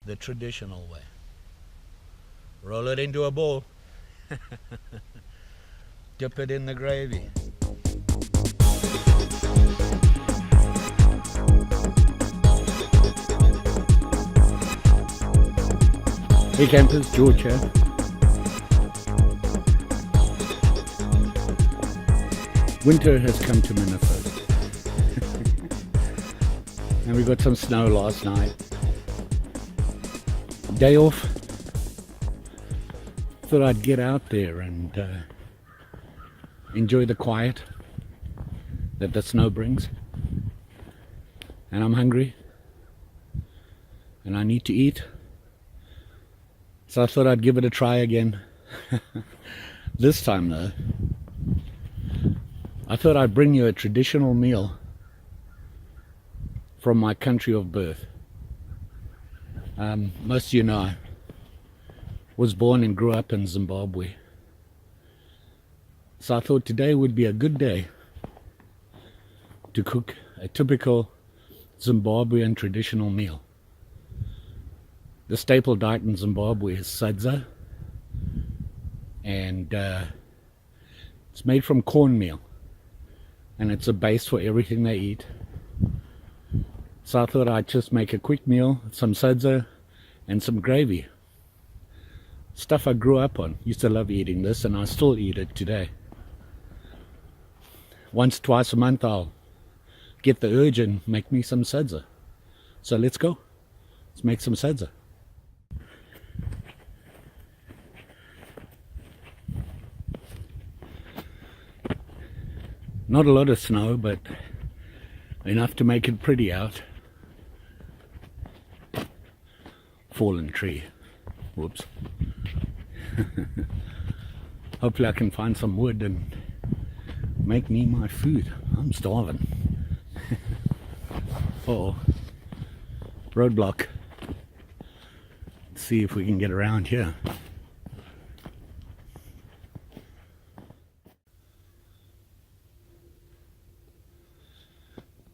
the traditional way. Roll it into a bowl. Dip it in the gravy. Hey campers, George here. Winter has come to Minnesota. And we got some snow last night. Day off. Thought I'd get out there and enjoy the quiet that the snow brings. And I'm hungry. And I need to eat. So I thought I'd give it a try again. This time though, I thought I'd bring you a traditional meal from my country of birth. Most of you know I was born and grew up in Zimbabwe. So I thought today would be a good day to cook a typical Zimbabwean traditional meal. The staple diet in Zimbabwe is sadza, and it's made from cornmeal, and it's a base for everything they eat. So I thought I'd just make a quick meal, some sadza and some gravy. Stuff I grew up on. Used to love eating this, and I still eat it today. Once, twice a month I'll get the urge and make me some sadza. So let's go. Let's make some sadza. Not a lot of snow, but enough to make it pretty out. Fallen tree. Whoops. Hopefully I can find some wood and make me my food. I'm starving. Uh-oh. Roadblock. Let's see if we can get around here.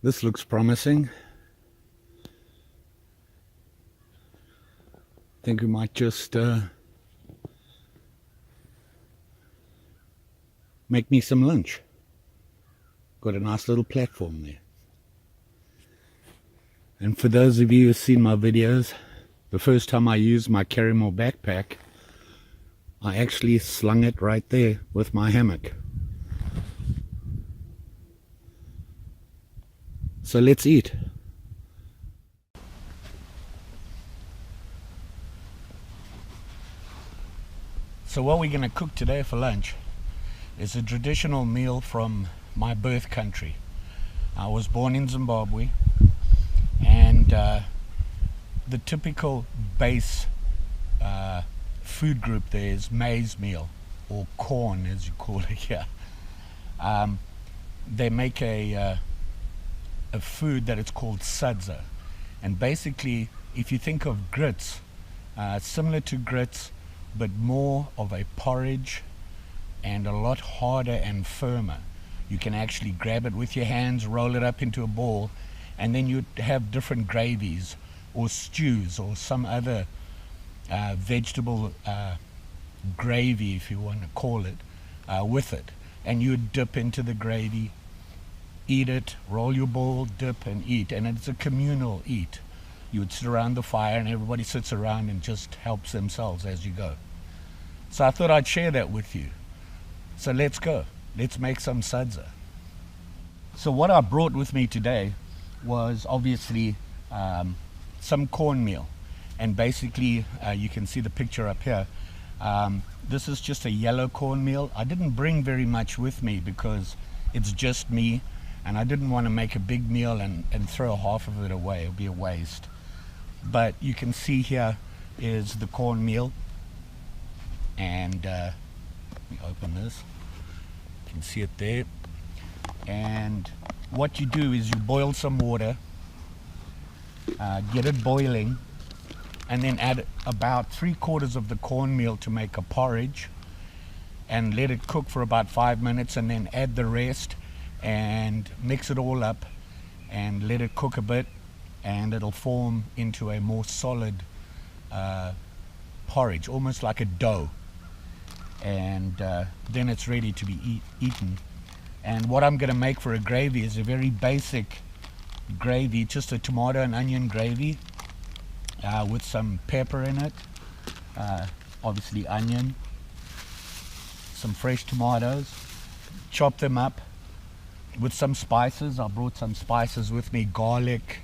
This looks promising. I think we might just make me some lunch. Got a nice little platform there. And for those of you who've seen my videos, the first time I used my carry-more backpack, I actually slung it right there with my hammock. So let's eat. So what we're going to cook today for lunch is a traditional meal from my birth country. I was born in Zimbabwe, and the typical base food group there is maize meal, or corn as you call it here. They make a food that is called sadza, and basically if you think of grits, similar to grits but more of a porridge and a lot harder and firmer. You can actually grab it with your hands, roll it up into a ball, and then you have different gravies or stews or some other vegetable gravy, if you want to call it, with it, and you dip into the gravy, eat it, roll your ball, dip and eat. And it's a communal eat. You would sit around the fire and everybody sits around and just helps themselves as you go. So I thought I'd share that with you. So let's go. Let's make some sadza. So what I brought with me today was obviously some cornmeal. And basically you can see the picture up here. This is just a yellow cornmeal. I didn't bring very much with me because it's just me, and I didn't want to make a big meal and throw half of it away. It would be a waste. But you can see here is the cornmeal, and let me open this. You can see it there. And what you do is you boil some water, get it boiling, and then add about 3/4 of the cornmeal to make a porridge, and let it cook for about 5 minutes, and then add the rest and mix it all up and let it cook a bit, and it'll form into a more solid porridge, almost like a dough, and then it's ready to be eaten. And what I'm going to make for a gravy is a very basic gravy, just a tomato and onion gravy with some pepper in it, obviously onion, some fresh tomatoes, chop them up with some spices. I brought some spices with me, garlic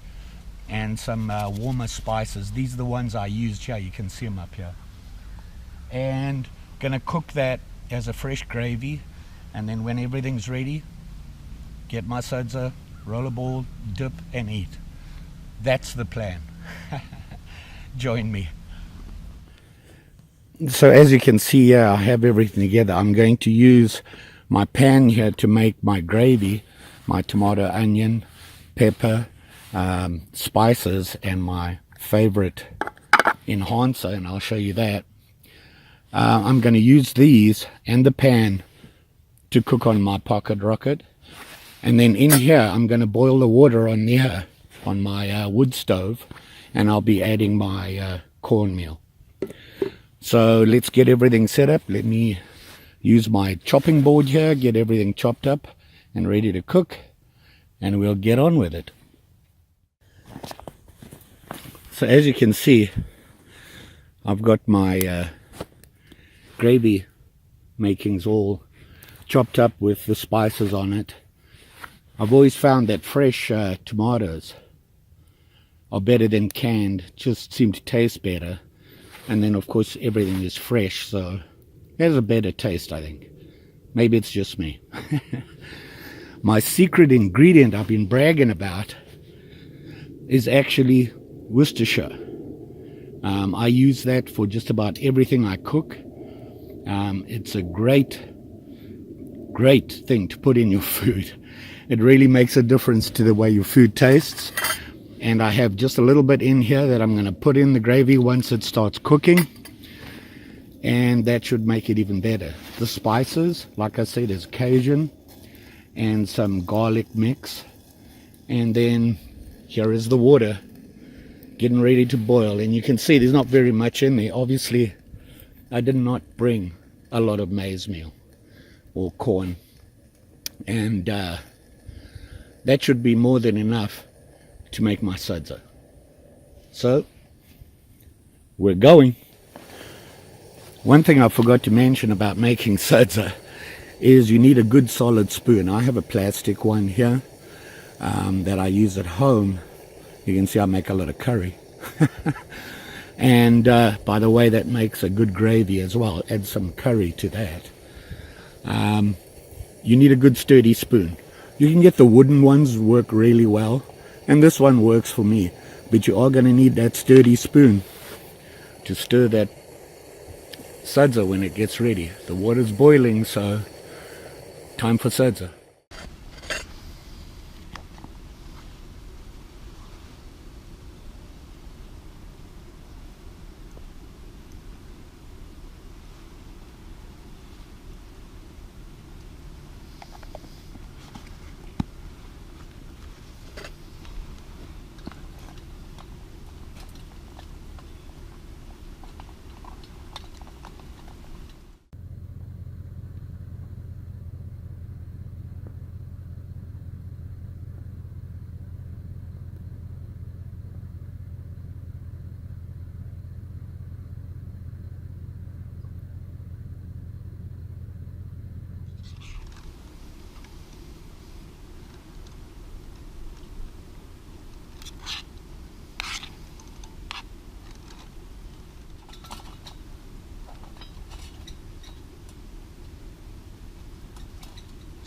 and some warmer spices. These are the ones I used here, you can see them up here. And gonna cook that as a fresh gravy, and then when everything's ready, get my sadza, roll a ball, dip and eat. That's the plan. Join me. So as you can see here, I have everything together. I'm going to use my pan here to make my gravy, my tomato, onion, pepper, spices, and my favorite enhancer, and I'll show you that. I'm going to use these and the pan to cook on my pocket rocket, and then in here I'm going to boil the water on here on my wood stove, and I'll be adding my cornmeal. So let's get everything set up. Let me use my chopping board here, get everything chopped up and ready to cook, and we'll get on with it. So as you can see, I've got my gravy makings all chopped up with the spices on it. I've always found that fresh tomatoes are better than canned, just seem to taste better. And then of course everything is fresh, so it has a better taste, I think. Maybe it's just me. My secret ingredient I've been bragging about is actually Worcestershire. I use that for just about everything I cook. It's a great thing to put in your food. It really makes a difference to the way your food tastes. And I have just a little bit in here that I'm going to put in the gravy once it starts cooking, and that should make it even better. The spices, like I said, is Cajun and some garlic mix, and then here is the water getting ready to boil. And you can see there's not very much in there. Obviously I did not bring a lot of maize meal or corn, and that should be more than enough to make my sadza. So we're going. One thing I forgot to mention about making sadza is you need a good solid spoon. I have a plastic one here that I use at home. You can see I make a lot of curry. And by the way, that makes a good gravy as well. Add some curry to that. You need a good sturdy spoon. You can get the wooden ones, work really well, and this one works for me, but you are going to need that sturdy spoon to stir that sadza when it gets ready. The water's boiling, so time for sadza.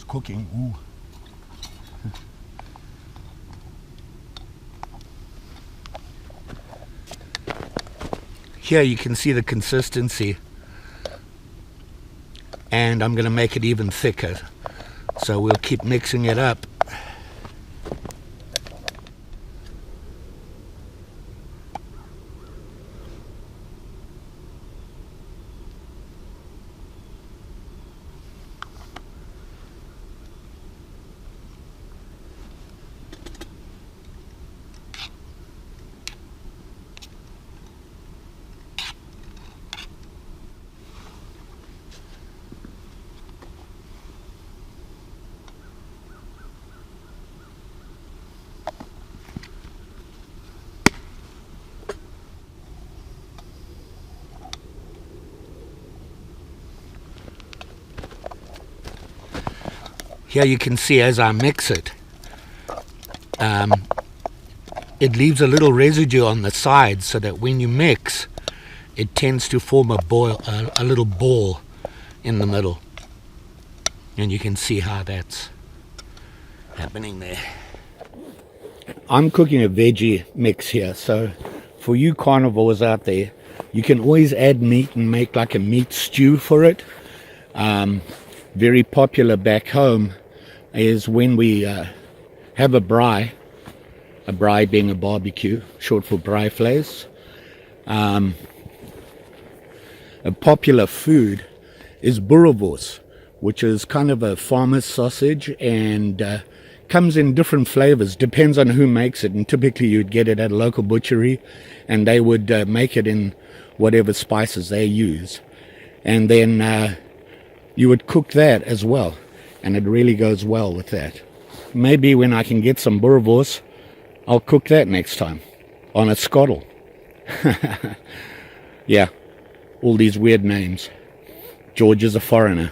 Cooking. Ooh. Here you can see the consistency, and I'm going to make it even thicker, so we'll keep mixing it up. here you can see as I mix it, it leaves a little residue on the sides, so that when you mix, it tends to form a little ball in the middle. And you can see how that's happening there. I'm cooking a veggie mix here, so for you carnivores out there, you can always add meat and make like a meat stew for it. Very popular back home is when we have a braai being a barbecue, short for braai vleis. A popular food is boerewors, which is kind of a farmer's sausage, and comes in different flavors, depends on who makes it, and typically you'd get it at a local butchery, and they would make it in whatever spices they use, and then you would cook that as well, and it really goes well with that. Maybe when I can get some boerewors, I'll cook that next time on a skottel. Yeah, all these weird names. George is a foreigner.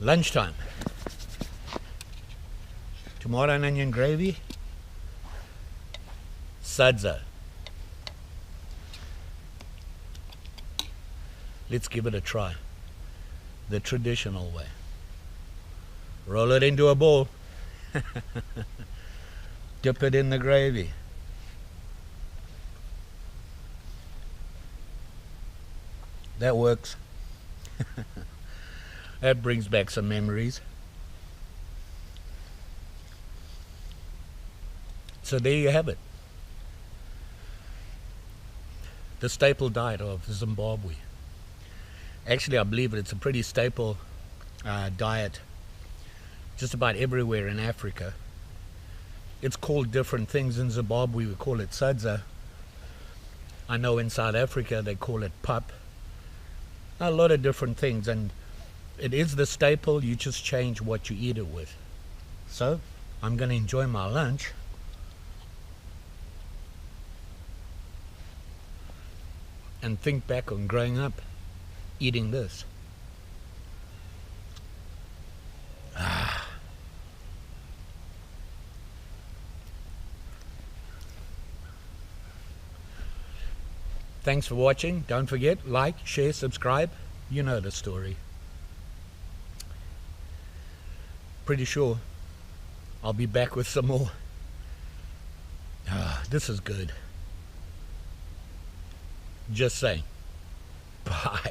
Lunchtime. Tomato and onion gravy. Sadza. Let's give it a try. The traditional way. Roll it into a bowl. Dip it in the gravy. That works. That brings back some memories. So there you have it. The staple diet of Zimbabwe. Actually, I believe it's a pretty staple diet just about everywhere in Africa. It's called different things. In Zimbabwe we call it sadza. I know in South Africa they call it pap. A lot of different things, and it is the staple. You just change what you eat it with. So I'm going to enjoy my lunch. And think back on growing up eating this. Thanks for watching. Don't forget, like, share, subscribe. You know the story. Pretty sure I'll be back with some more. This is good. Just saying. Bye.